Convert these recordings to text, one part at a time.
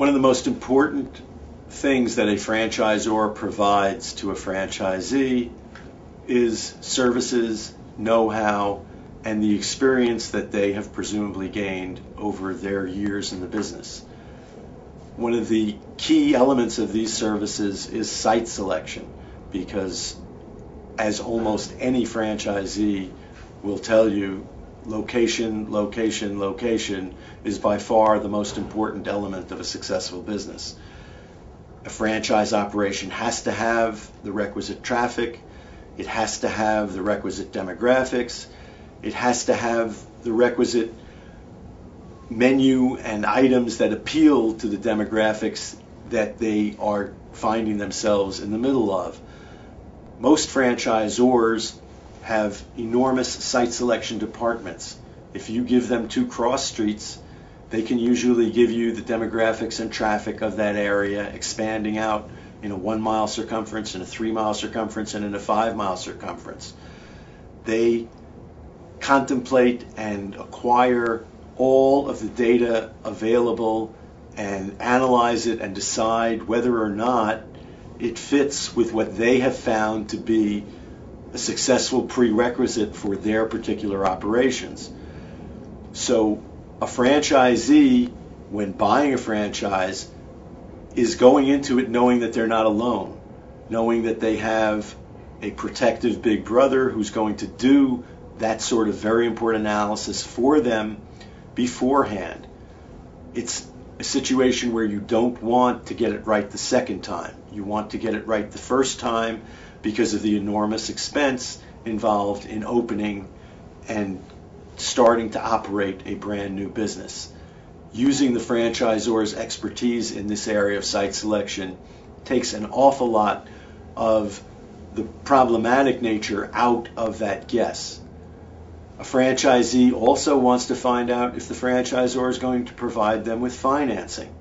One of the most important things that a franchisor provides to a franchisee is services, know-how, and the experience that they have presumably gained over their years in the business. One of the key elements of these services is site selection, because as almost any franchisee will tell you, location, location, location is by far the most important element of a successful business. A franchise operation has to have the requisite traffic, it has to have the requisite demographics, it has to have the requisite menu and items that appeal to the demographics that they are finding themselves in the middle of. Most franchisors have enormous site selection departments. If you give them 2 cross streets, they can usually give you the demographics and traffic of that area, expanding out in a 1-mile circumference, in a 3-mile circumference, and in a 5-mile circumference. They contemplate and acquire all of the data available and analyze it and decide whether or not it fits with what they have found to be a successful prerequisite for their particular operations. So a franchisee, when buying a franchise, is going into it knowing that they're not alone, knowing that they have a protective big brother who's going to do that sort of very important analysis for them beforehand. It's a situation where you don't want to get it right the second time. You want to get it right the first time because of the enormous expense involved in opening and starting to operate a brand new business. Using the franchisor's expertise in this area of site selection takes an awful lot of the problematic nature out of that guess. A franchisee also wants to find out if the franchisor is going to provide them with financing.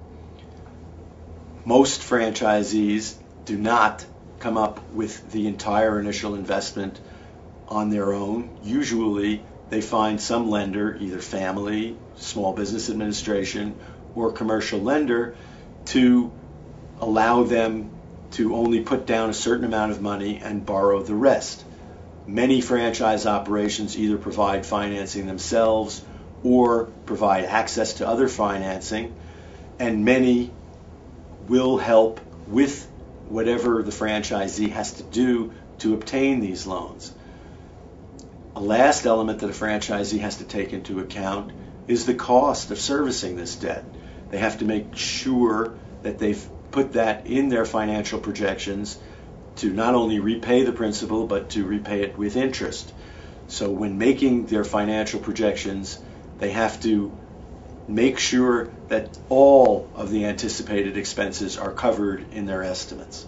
Most franchisees do not come up with the entire initial investment on their own. Usually they find some lender, either family, small business administration, or commercial lender, to allow them to only put down a certain amount of money and borrow the rest. Many franchise operations either provide financing themselves or provide access to other financing, and many will help with whatever the franchisee has to do to obtain these loans. A last element that a franchisee has to take into account is the cost of servicing this debt. They have to make sure that they've put that in their financial projections to not only repay the principal, but to repay it with interest. So when making their financial projections, they have to make sure that all of the anticipated expenses are covered in their estimates.